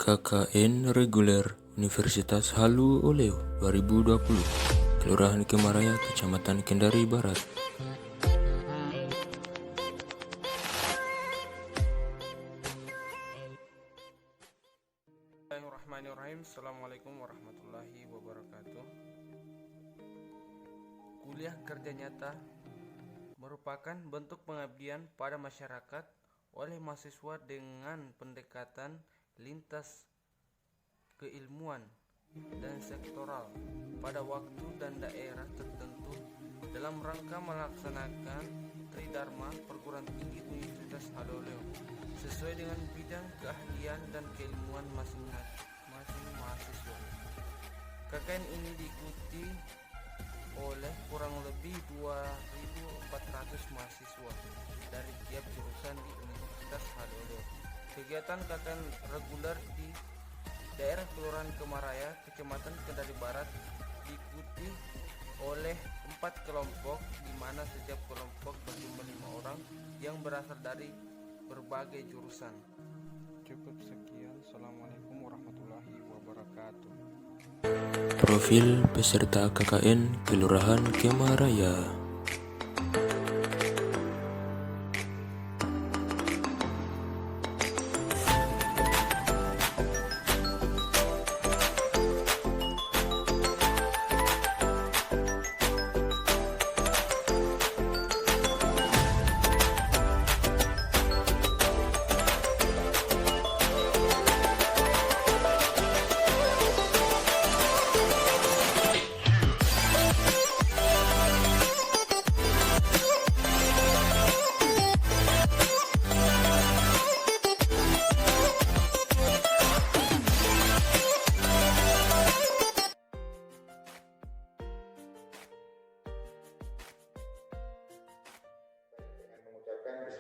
KKN Reguler Universitas Halu Oleo 2020, Kelurahan Kemaraya, Kecamatan Kendari Barat. Bismillahirrahmanirrahim. Assalamualaikum warahmatullahi wabarakatuh. Kuliah kerja nyata merupakan bentuk pengabdian pada masyarakat oleh mahasiswa dengan pendekatan lintas keilmuan dan sektoral pada waktu dan daerah tertentu dalam rangka melaksanakan Tridharma Perguruan Tinggi Universitas Halu Oleo sesuai dengan bidang keahlian dan keilmuan masing-masing mahasiswa. KKN ini diikuti oleh kurang lebih 2.400 mahasiswa dari tiap jurusan di Universitas Halu Oleo. Kegiatan KKN reguler di daerah Kelurahan Kemaraya, Kecamatan Kendari Barat diikuti oleh 4 kelompok, di mana setiap kelompok berjumlah 5 orang yang berasal dari berbagai jurusan. Cukup sekian. Assalamualaikum warahmatullahi wabarakatuh. Profil peserta KKN Kelurahan Kemaraya.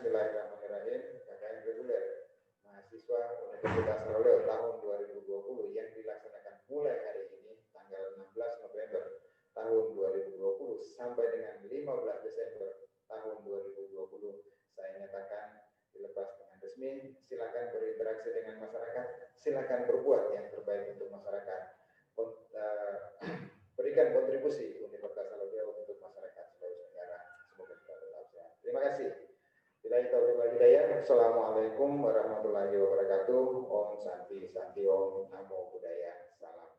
Bismillahirrahmanirrahim. KKN reguler mahasiswa Universitas Halu Oleo tahun 2020 yang dilaksanakan mulai hari ini tanggal 16 November tahun 2020 sampai dengan 15 Desember tahun 2020 saya nyatakan dilepas dengan resmi. Silakan berinteraksi dengan masyarakat, silakan berbuat yang terbaik untuk masyarakat. Berikan kontribusi Universitas Halu Oleo untuk masyarakat Sulawesi Tenggara. Semoga kita tetap sehat. Terima kasih. Assalamualaikum warahmatullahi wabarakatuh. Om Santi Santi Om Namo Buddhaya. Salam.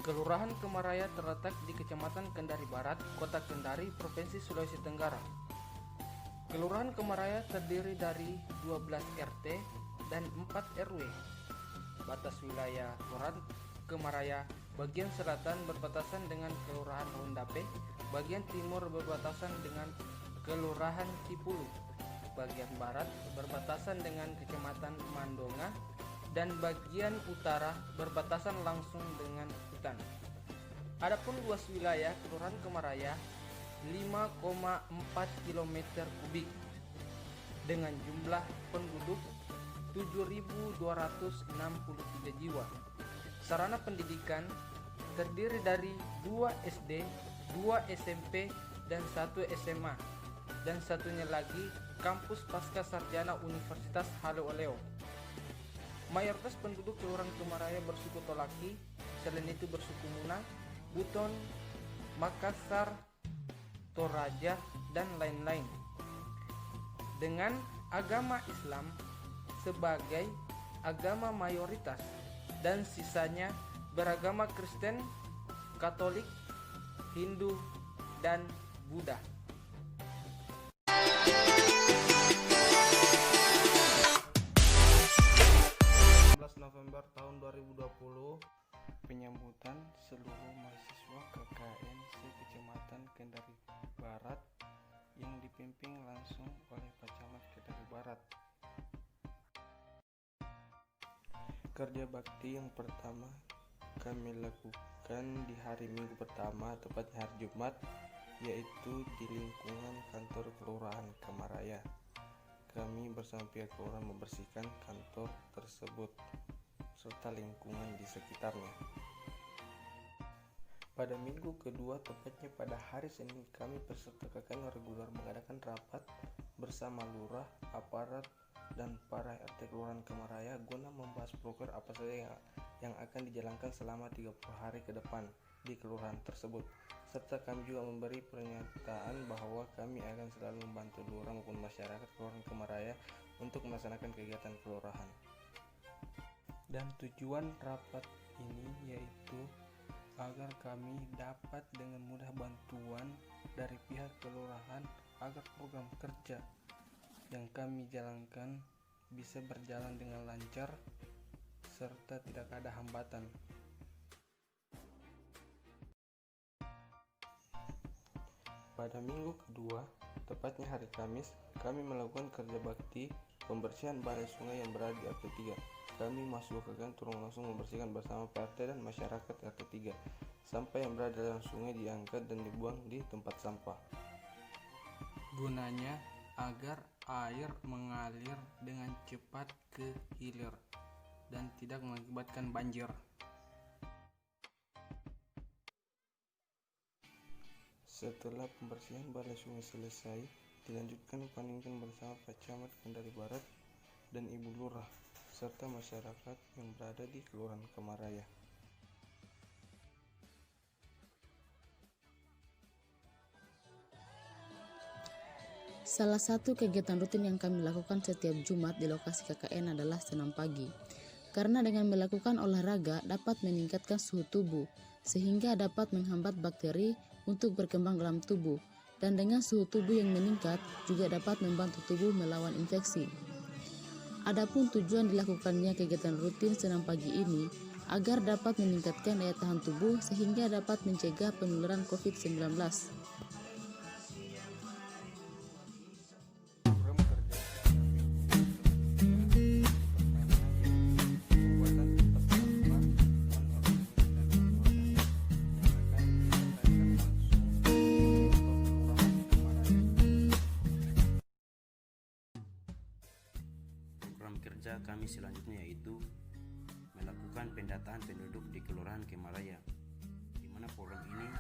Kelurahan Kemaraya terletak di Kecamatan Kendari Barat, Kota Kendari, Provinsi Sulawesi Tenggara. Kelurahan Kemaraya terdiri dari 12 RT dan 4 RW. Batas wilayah Kelurahan Kemaraya bagian selatan berbatasan dengan Kelurahan Hondape, bagian timur berbatasan dengan Kelurahan Cipulu, bagian barat berbatasan dengan Kecamatan Mandonga, dan bagian utara berbatasan langsung dengan hutan. Adapun luas wilayah Kelurahan Kemaraya 5,4 km kubik dengan jumlah penduduk 7.263 jiwa. Sarana pendidikan terdiri dari 2 SD, 2 SMP, dan 1 SMA, dan satunya lagi kampus pasca sarjana Universitas Halu Oleo. Mayoritas penduduk Kelurahan Kemaraya bersuku Tolaki, selain itu bersuku Muna, Buton, Makassar, Toraja, dan lain-lain. Dengan agama Islam, sebagai agama mayoritas dan sisanya beragama Kristen, Katolik, Hindu, dan Buddha. 16 November tahun 2020, penyambutan seluruh mahasiswa KKN se-Kecamatan Kendari Barat yang dipimpin langsung oleh Pak Camat Kendari Barat. Kerja bakti yang pertama kami lakukan di hari Minggu pertama, tepatnya hari Jumat, yaitu di lingkungan kantor Kelurahan Kemaraya. Kami bersama pihak kelurahan membersihkan kantor tersebut serta lingkungan di sekitarnya. Pada minggu kedua, tepatnya pada hari Senin, kami peserta KKN reguler mengadakan rapat bersama lurah, aparat, dan para RT Kelurahan Kemaraya guna membahas program apa saja yang akan dijalankan selama 30 hari ke depan di kelurahan tersebut. Serta kami juga memberi pernyataan bahwa kami akan selalu membantu lurah maupun masyarakat Kelurahan Kemaraya untuk melaksanakan kegiatan kelurahan. Dan tujuan rapat ini yaitu agar kami dapat dengan mudah bantuan dari pihak kelurahan agar program kerja yang kami jalankan bisa berjalan dengan lancar serta tidak ada hambatan. Pada minggu kedua, tepatnya hari Kamis, kami melakukan kerja bakti pembersihan balai sungai yang berada di RT 3. Kami masuk ke gang turun langsung membersihkan bersama PRT dan masyarakat RT 3. Sampah yang berada dalam sungai diangkat dan dibuang di tempat sampah. Gunanya agar air mengalir dengan cepat ke hilir dan tidak mengakibatkan banjir. Setelah pembersihan balai sungai selesai, dilanjutkan paningkan bersama Pak Camat Kendari Barat dan Ibu Lurah serta masyarakat yang berada di Kelurahan Kemaraya. Salah satu kegiatan rutin yang kami lakukan setiap Jumat di lokasi KKN adalah senam pagi. Karena dengan melakukan olahraga dapat meningkatkan suhu tubuh, sehingga dapat menghambat bakteri untuk berkembang dalam tubuh. Dan dengan suhu tubuh yang meningkat juga dapat membantu tubuh melawan infeksi. Adapun tujuan dilakukannya kegiatan rutin senam pagi ini agar dapat meningkatkan daya tahan tubuh sehingga dapat mencegah penularan COVID-19. Program kerja kami selanjutnya yaitu melakukan pendataan penduduk di Kelurahan Kemaraya, di mana program ini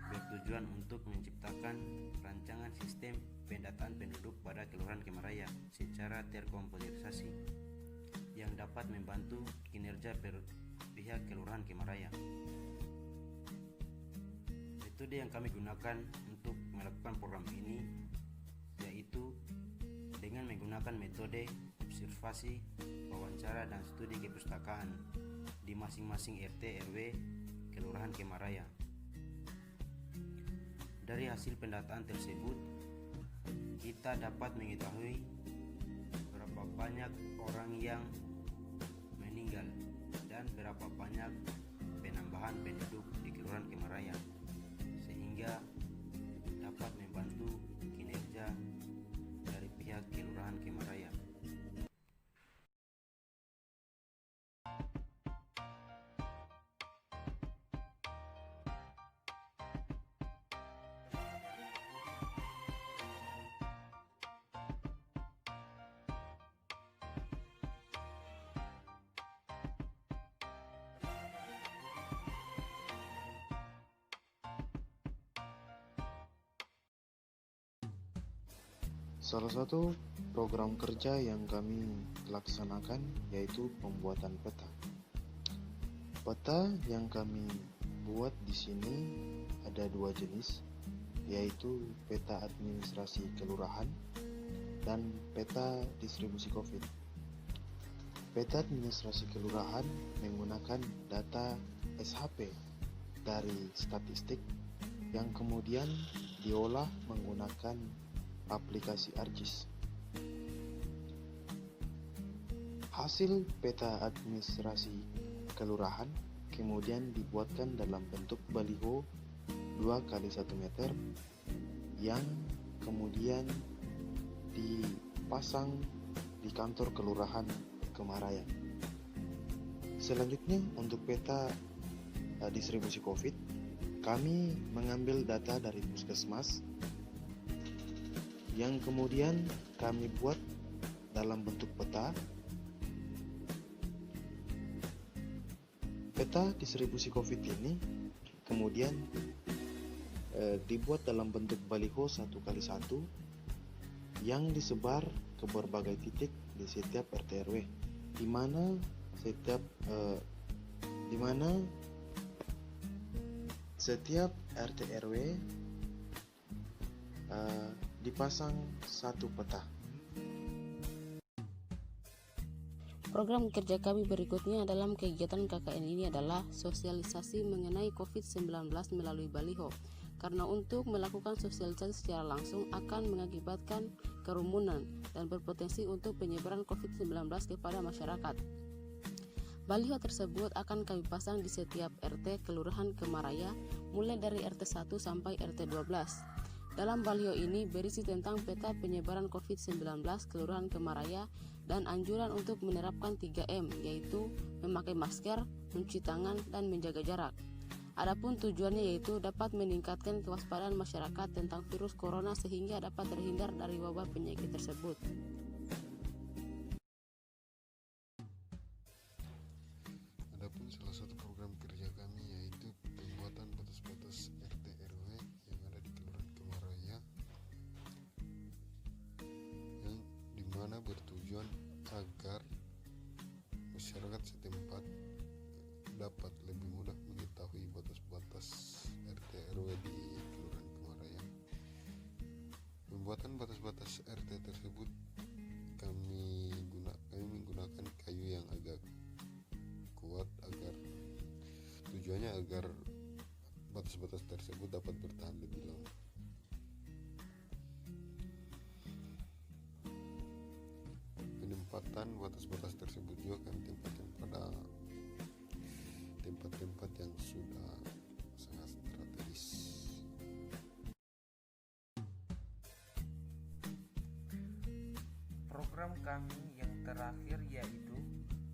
bertujuan untuk menciptakan rancangan sistem pendataan penduduk pada Kelurahan Kemaraya secara terkomputerisasi yang dapat membantu kinerja pihak Kelurahan Kemaraya. Metode yang kami gunakan untuk melakukan program ini yaitu dengan menggunakan metode observasi, wawancara, dan studi kepustakaan di masing-masing RT RW Kelurahan Kemaraya. Dari hasil pendataan tersebut, kita dapat mengetahui berapa banyak orang yang meninggal dan berapa banyak penambahan penduduk di Kelurahan Kemaraya, sehingga dapat membantu kinerja dari pihak Kelurahan Kemaraya. Salah satu program kerja yang kami laksanakan yaitu pembuatan peta. Peta yang kami buat di sini ada dua jenis, yaitu peta administrasi kelurahan dan peta distribusi COVID. Peta administrasi kelurahan menggunakan data SHP dari statistik yang kemudian diolah menggunakan aplikasi ArcGIS. Hasil peta administrasi kelurahan kemudian dibuatkan dalam bentuk baliho 2x1 meter yang kemudian dipasang di kantor kelurahan Kemaraya. Selanjutnya untuk peta distribusi COVID, kami mengambil data dari puskesmas yang kemudian kami buat dalam bentuk peta. Peta distribusi COVID ini kemudian dibuat dalam bentuk baliho 1x1 yang disebar ke berbagai titik di setiap RT RW, di mana setiap RT RW dipasang satu peta. Program kerja kami berikutnya dalam kegiatan KKN ini adalah sosialisasi mengenai COVID-19 melalui baliho. Karena untuk melakukan sosialisasi secara langsung akan mengakibatkan kerumunan dan berpotensi untuk penyebaran COVID-19 kepada masyarakat. Baliho tersebut akan kami pasang di setiap RT Kelurahan Kemaraya mulai dari RT 1 sampai RT 12. Dalam baliho ini berisi tentang peta penyebaran COVID-19 Kelurahan Kemaraya dan anjuran untuk menerapkan 3M, yaitu memakai masker, mencuci tangan, dan menjaga jarak. Adapun tujuannya yaitu dapat meningkatkan kewaspadaan masyarakat tentang virus corona sehingga dapat terhindar dari wabah penyakit tersebut. Adapun salah satu program kerja kami yaitu pembuatan batas-batas RT RW yang ada di Kelurahan Kemaraya, yang dimana bertujuan agar masyarakat setempat dapat lebih mudah mengetahui batas-batas RT RW di Kelurahan Kemaraya. Pembuatan batas-batas RT tersebut kami menggunakan kayu yang agak kuat tujuannya agar batas-batas tersebut dapat bertahan lebih lama. Penempatan batas-batas tersebut juga kami tempatkan pada tempat-tempat yang sudah sangat strategis. Program kami yang terakhir yaitu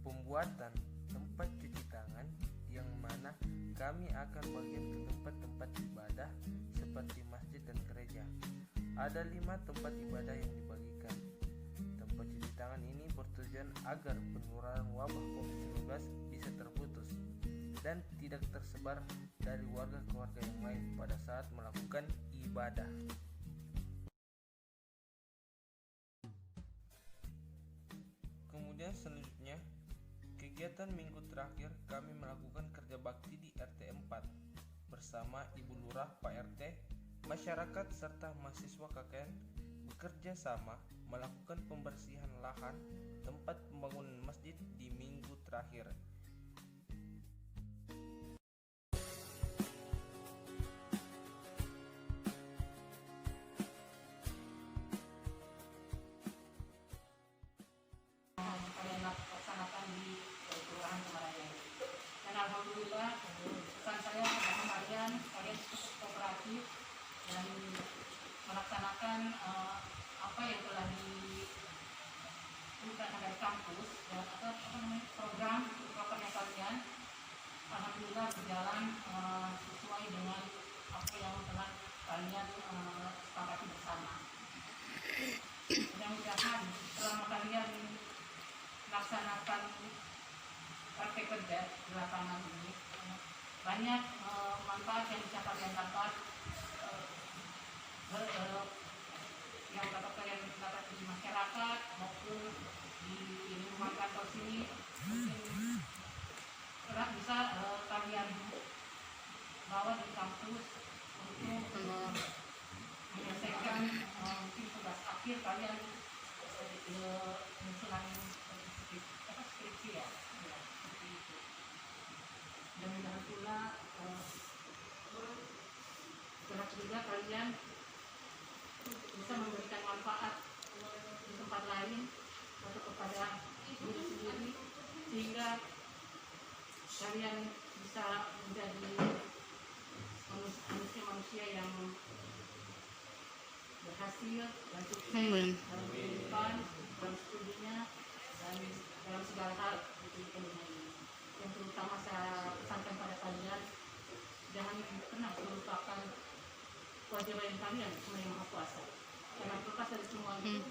pembuatan tempat cuci tangan, yang mana kami akan bagian ke tempat-tempat ibadah seperti masjid dan gereja. Ada 5 tempat ibadah yang dibagikan. Tempat cuci tangan ini bertujuan agar penularan wabah COVID-19 bisa terputus dan tidak tersebar dari warga ke warga yang lain pada saat melakukan ibadah. Kemudian selanjutnya, kegiatan minggu terakhir kami melakukan kerja bakti di RT 4 bersama Ibu Lurah, Pak RT, masyarakat serta mahasiswa KKN bekerja sama melakukan pembersihan lahan tempat pembangunan masjid di minggu terakhir. Alhamdulillah, pesan saya kepada kalian cukup kooperatif dan melaksanakan apa yang telah dilakukan dari kampus dan program prokernya kalian. Alhamdulillah berjalan sesuai dengan apa yang telah kalian sepakati bersama. Mudah-mudahan selama kalian melaksanakan praktek kerja di lapangan ini banyak manfaat yang bisa kalian dapat, yang dapat kalian dapat di masyarakat maupun di lingkungan kantor sini. Mungkin bisa kalian bawa di kampus untuk menyelesaikan mungkin tugas akhir kalian menjelang skripsi juga kalian bisa memberikan manfaat di tempat lain atau kepada diri sendiri, sehingga kalian bisa menjadi manusia yang berhasil dan sukses dalam kehidupan, dalam studinya, dan dalam segala hal di kehidupan ini. Yang terutama saya pesankan pada kalian, jangan pernah melupakan kewajiban kalian sebagai Yang Maha Kuasa. Karena terlepas dari semua itu,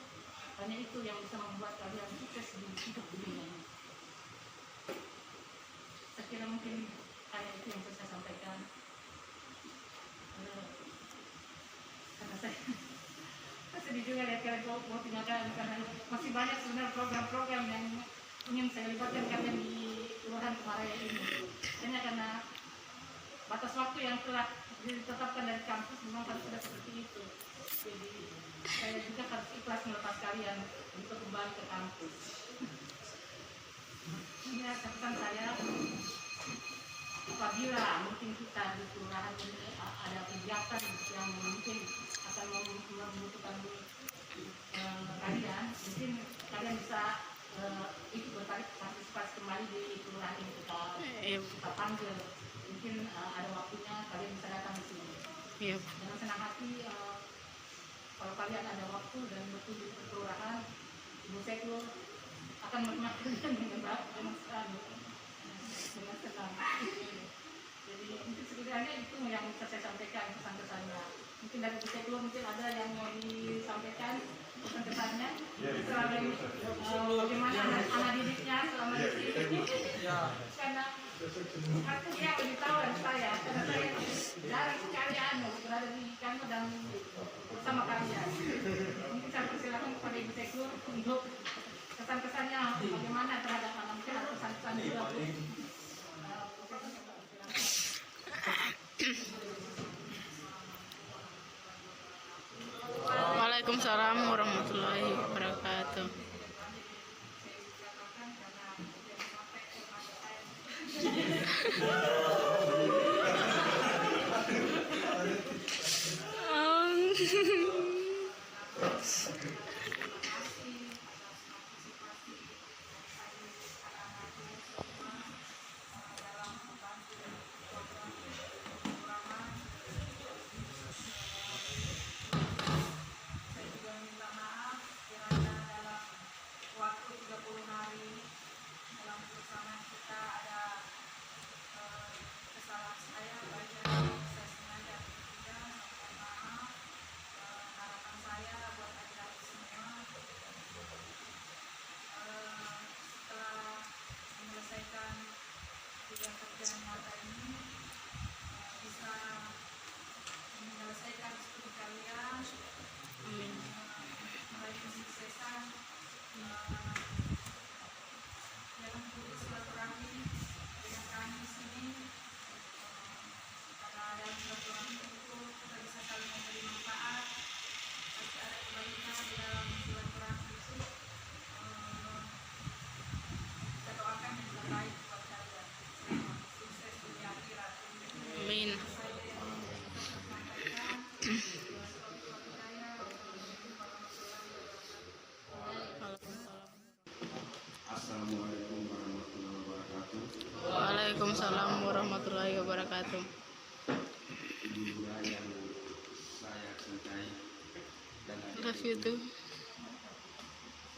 hanya itu yang bisa membuat kalian sukses di hidup dunia ini. Saya kira mungkin hanya itu yang bisa saya sampaikan. Karena saya sedih juga lihat kalian mau tinggalkan, karena masih banyak sebenarnya program-program yang ingin saya libatkan kalian di Kelurahan Kemaraya ini. Hanya karena batas waktu yang telah ditetapkan dari kampus memang harus sudah seperti itu. Jadi saya juga harus ikhlas melepas kalian untuk kembali ke kampus. Ini pesan saya, apabila mungkin kita di kelurahan ini ada kegiatan yang mungkin akan membutuhkan kalian, mungkin kalian bisa ikut berpartisipasi kembali di kelurahan ini, kita panggil. Mungkin ada waktunya kalian bisa datang di sini. Dengan senang hati, kalau kalian ada waktu dan berkunjung ke kelurahan, Ibu Seklo akan menerima kalian dengan sekali, dengan senang. Jadi mungkin setidaknya itu yang bisa saya sampaikan pesan-pesannya. Mungkin dari Bu Seklo mungkin ada yang mau disampaikan pesan-pesannya, bagaimana anak didiknya selama di sini. Karena artinya lebih tahu dari saya, karena saya jarang sekali berada di kantor dan bersama kalian. Mungkin saya persilakan kepada Ibu Seklo untuk pesan-pesannya bagaimana terhadap anak, mungkin ada pesan-pesan juga. Waalaikumsalam warahmatullahi wabarakatuh. Waalaikumsalam warahmatullahi wabarakatuh. Ibu yang saya cintai dan Love you too.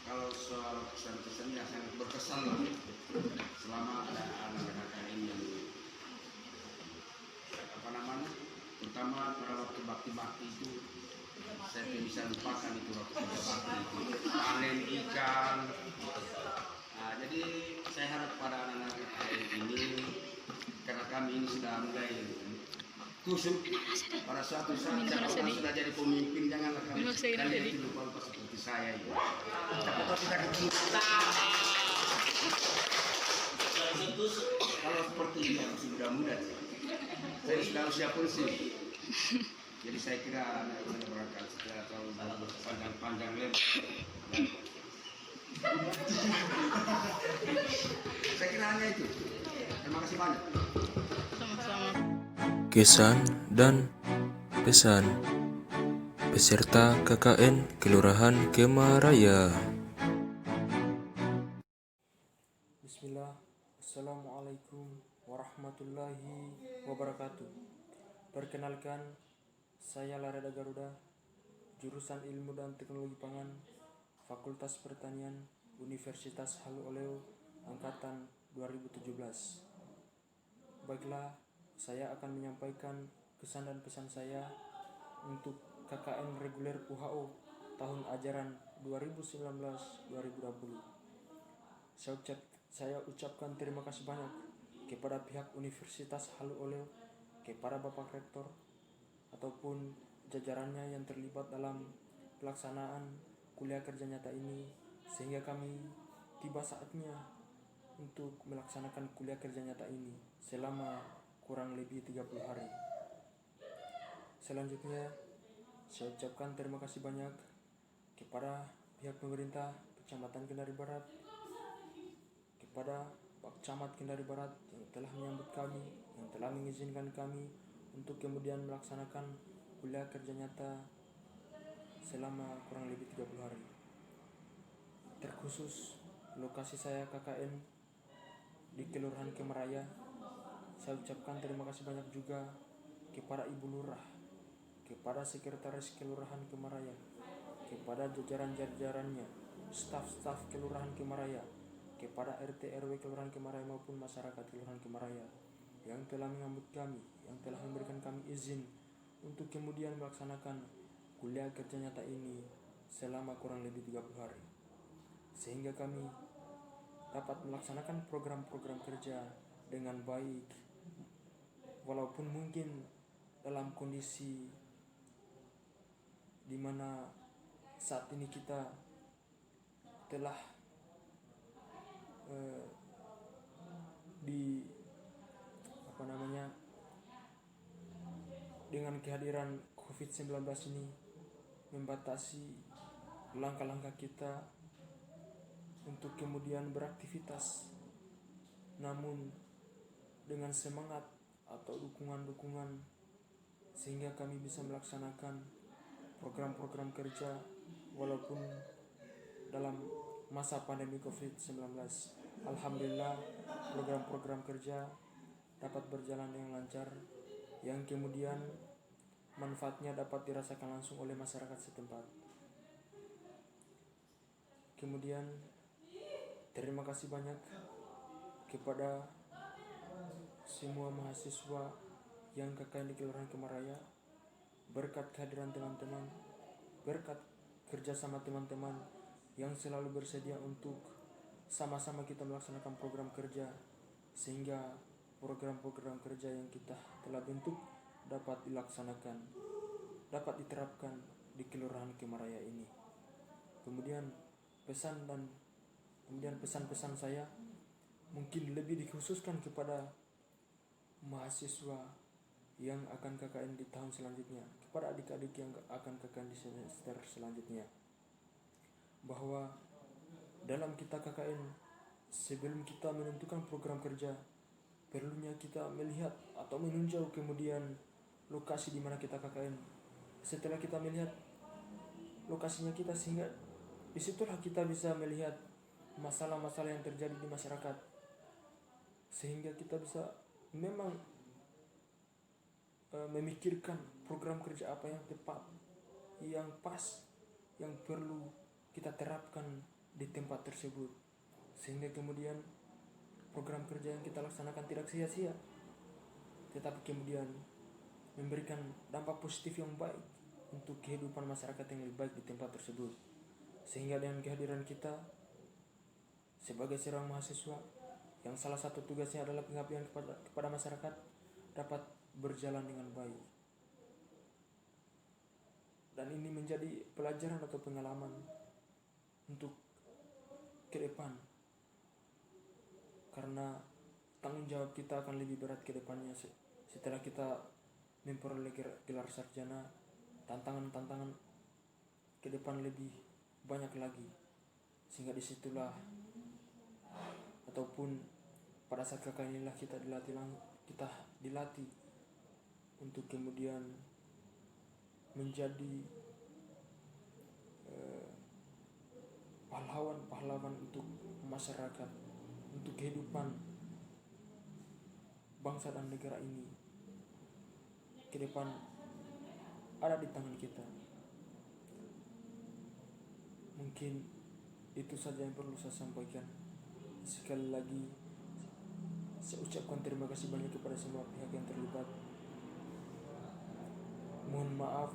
Kalau soal pesan-pesan yang sangat berkesan lah selama ada anak-anak ini yang terutama pada waktu bakti-bakti itu saya tidak bisa lupakan itu waktu bakti itu panen ikan. Nah, jadi saya harap pada anak-anak ini, karena kami ini sudah mulai kusuk pada suatu saat kalau sudah jadi pemimpin, janganlah kalian itu lupa seperti saya itu. Kita ketemu kalau seperti ini aku sudah muda, saya sudah usia pensiun. Jadi saya kira anak-anak berangkat setelah tahun panjang lebar. Saya kira hanya itu. Terima kasih banyak. Sama-sama. Kesan dan Pesan peserta KKN Kelurahan Kemaraya. Bismillah. Assalamualaikum warahmatullahi wabarakatuh. Perkenalkan, saya Lareda Garuda, jurusan Ilmu dan Teknologi Pangan, Fakultas Pertanian, Universitas Halu Oleo, Angkatan 2017. Baiklah, saya akan menyampaikan kesan dan pesan saya untuk KKN reguler UHO tahun ajaran 2019-2020. Saya ucapkan terima kasih banyak kepada pihak Universitas Halu Oleo, kepada Bapak Rektor, ataupun jajarannya yang terlibat dalam pelaksanaan kuliah kerja nyata ini, sehingga kami tiba saatnya untuk melaksanakan kuliah kerja nyata ini selama kurang lebih 30 hari. Selanjutnya, saya ucapkan terima kasih banyak kepada pihak pemerintah Kecamatan Kendari Barat, kepada Pak Camat Kendari Barat yang telah menyambut kami, yang telah mengizinkan kami untuk kemudian melaksanakan kuliah kerja nyata selama kurang lebih 30 hari. Terkhusus lokasi saya KKN di Kelurahan Kemaraya, saya ucapkan terima kasih banyak juga kepada Ibu Lurah, kepada Sekretaris Kelurahan Kemaraya, kepada jajaran-jajarannya, staf-staf Kelurahan Kemaraya, kepada RT RW Kelurahan Kemaraya maupun masyarakat Kelurahan Kemaraya yang telah menyambut kami, yang telah memberikan kami izin untuk kemudian melaksanakan kuliah kerja nyata ini selama kurang lebih 30 hari, sehingga kami dapat melaksanakan program-program kerja dengan baik, walaupun mungkin dalam kondisi di mana saat ini kita telah dengan kehadiran COVID-19 ini membatasi langkah-langkah kita untuk kemudian beraktivitas, namun dengan semangat atau dukungan-dukungan sehingga kami bisa melaksanakan program-program kerja walaupun dalam masa pandemi COVID-19. Alhamdulillah, program-program kerja dapat berjalan dengan lancar, yang kemudian manfaatnya dapat dirasakan langsung oleh masyarakat setempat. Kemudian terima kasih banyak kepada semua mahasiswa yang KKN di Kelurahan Kemaraya. Berkat kehadiran teman-teman, berkat kerjasama teman-teman yang selalu bersedia untuk sama-sama kita melaksanakan program kerja, sehingga program-program kerja yang kita telah bentuk dapat dilaksanakan, dapat diterapkan di Kelurahan Kemaraya ini. Kemudian pesan-pesan saya mungkin lebih dikhususkan kepada mahasiswa yang akan KKN di tahun selanjutnya, kepada adik-adik yang akan KKN di semester selanjutnya, bahwa dalam kita KKN, sebelum kita menentukan program kerja, perlunya kita melihat atau meninjau kemudian lokasi di mana kita KKN. Setelah kita melihat lokasinya kita, sehingga disitulah kita bisa melihat masalah-masalah yang terjadi di masyarakat, sehingga kita bisa memang memikirkan program kerja apa yang tepat, yang pas, yang perlu kita terapkan di tempat tersebut, sehingga kemudian program kerja yang kita laksanakan tidak sia-sia, tetapi kemudian memberikan dampak positif yang baik untuk kehidupan masyarakat yang lebih baik di tempat tersebut. Sehingga dengan kehadiran kita sebagai seorang mahasiswa yang salah satu tugasnya adalah pengabdian kepada masyarakat dapat berjalan dengan baik. Dan ini menjadi pelajaran atau pengalaman untuk ke depan, karena tanggung jawab kita akan lebih berat ke depannya setelah kita memperoleh gelar sarjana. Tantangan-tantangan ke depan lebih banyak lagi, sehingga disitulah ataupun pada saat KKN inilah kita dilatih untuk kemudian menjadi pahlawan-pahlawan untuk masyarakat, untuk kehidupan bangsa dan negara ini ke depan ada di tangan kita. Mungkin itu saja yang perlu saya sampaikan. Sekali lagi saya ucapkan terima kasih banyak kepada semua pihak yang terlibat. Mohon maaf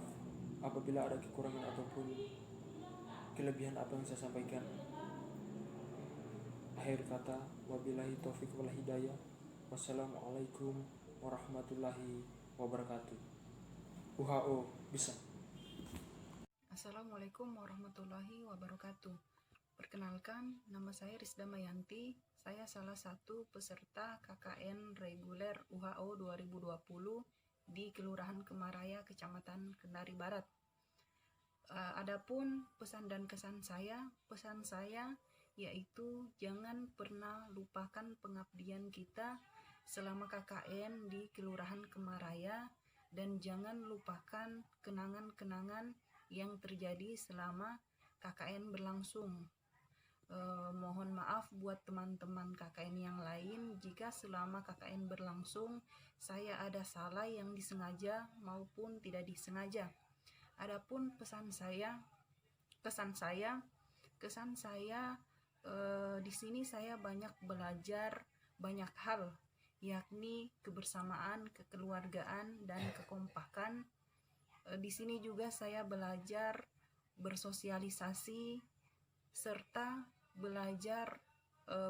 apabila ada kekurangan ataupun kelebihan apa yang saya sampaikan. Akhir kata, wabillahi taufiq wal hidayah. Wassalamualaikum warahmatullahi wabarakatuh. WHO bisa. Assalamualaikum warahmatullahi wabarakatuh. Perkenalkan, nama saya Rizda Mayanti. Saya salah satu peserta KKN reguler WHO 2020 di Kelurahan Kemaraya, Kecamatan Kendari Barat. Adapun pesan dan kesan saya yaitu jangan pernah lupakan pengabdian kita selama KKN di Kelurahan Kemaraya dan jangan lupakan kenangan-kenangan yang terjadi selama KKN berlangsung. Mohon maaf buat teman-teman KKN yang lain jika selama KKN berlangsung saya ada salah yang disengaja maupun tidak disengaja. Adapun kesan saya di sini saya banyak belajar banyak hal, yakni kebersamaan, kekeluargaan, dan kekompakan. Di sini juga saya belajar bersosialisasi serta belajar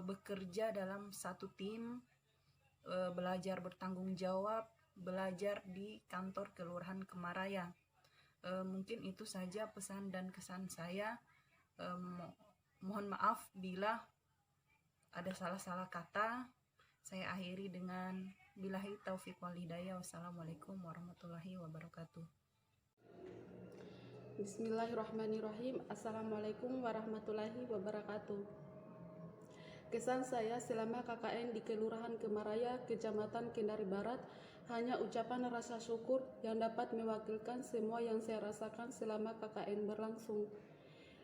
bekerja dalam satu tim, belajar bertanggung jawab, belajar di kantor Kelurahan Kemaraya. Mungkin itu saja pesan dan kesan saya. Mohon maaf bila ada salah-salah kata. Saya akhiri dengan billahi taufiq wal hidayah. Wassalamualaikum warahmatullahi wabarakatuh. Bismillahirrahmanirrahim. Assalamualaikum warahmatullahi wabarakatuh. Kesan saya selama KKN di Kelurahan Kemaraya, Kecamatan Kendari Barat, hanya ucapan rasa syukur yang dapat mewakilkan semua yang saya rasakan selama KKN berlangsung.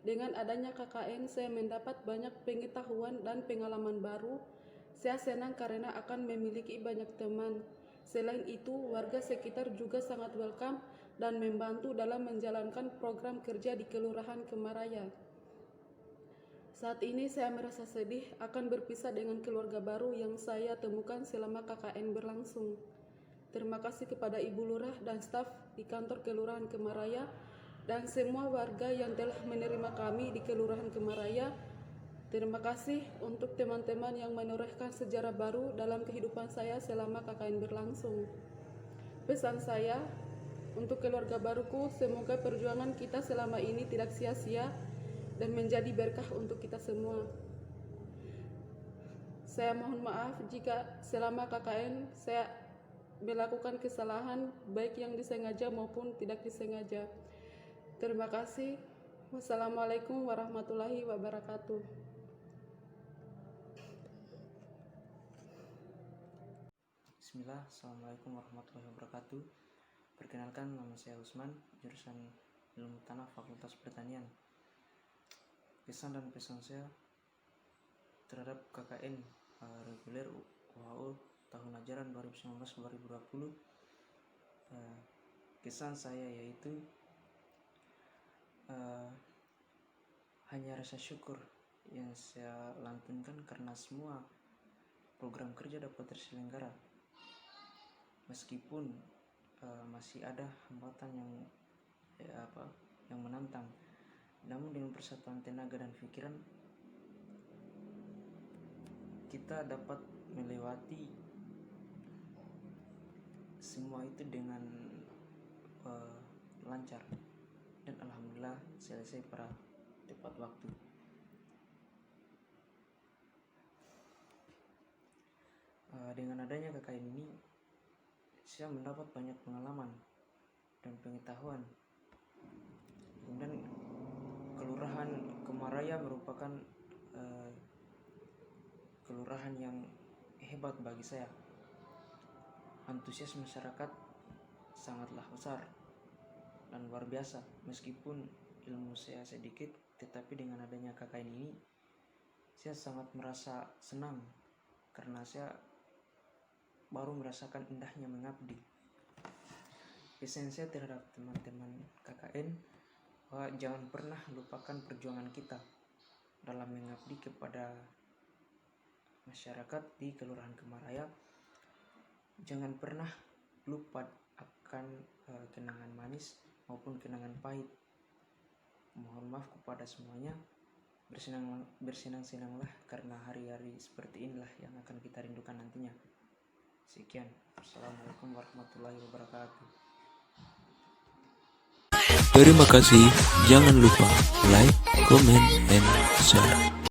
Dengan adanya KKN, saya mendapat banyak pengetahuan dan pengalaman baru. Saya senang karena akan memiliki banyak teman. Selain itu, warga sekitar juga sangat welcome dan membantu dalam menjalankan program kerja di Kelurahan Kemaraya. Saat ini saya merasa sedih akan berpisah dengan keluarga baru yang saya temukan selama KKN berlangsung. Terima kasih kepada Ibu Lurah dan staf di kantor Kelurahan Kemaraya dan semua warga yang telah menerima kami di Kelurahan Kemaraya. Terima kasih untuk teman-teman yang menorehkan sejarah baru dalam kehidupan saya selama KKN berlangsung. Pesan saya untuk keluarga baruku, semoga perjuangan kita selama ini tidak sia-sia dan menjadi berkah untuk kita semua. Saya mohon maaf jika selama KKN saya melakukan kesalahan baik yang disengaja maupun tidak disengaja. Terima kasih. Wassalamualaikum warahmatullahi wabarakatuh. Bismillah, Assalamualaikum warahmatullahi wabarakatuh. Perkenalkan, nama saya Usman, jurusan Ilmu Tanah Fakultas Pertanian. Kesan dan pesan saya terhadap KKN reguler WHO tahun ajaran 2019-2020, kesan saya yaitu hanya rasa syukur yang saya lantunkan karena semua program kerja dapat terselenggara. Meskipun masih ada hambatan yang menantang, namun dengan persatuan tenaga dan pikiran kita dapat melewati semua itu dengan lancar dan alhamdulillah selesai pada tepat waktu. Dengan adanya KKN ini saya mendapat banyak pengalaman dan pengetahuan. Kemudian Kelurahan Kemaraya merupakan kelurahan yang hebat bagi saya. Antusias masyarakat sangatlah besar dan luar biasa. Meskipun ilmu saya sedikit, tetapi dengan adanya KKN ini saya sangat merasa senang karena saya baru merasakan indahnya mengabdi. Pesan saya terhadap teman-teman KKN bahwa jangan pernah lupakan perjuangan kita dalam mengabdi kepada masyarakat di Kelurahan Kemaraya. Jangan pernah lupa akan kenangan manis maupun kenangan pahit. Mohon maaf kepada semuanya. Bersenang-senanglah karena hari-hari seperti inilah yang akan kita rindukan nantinya. Sekian. Assalamualaikum warahmatullahi wabarakatuh. Terima kasih. Jangan lupa like, comment, and share.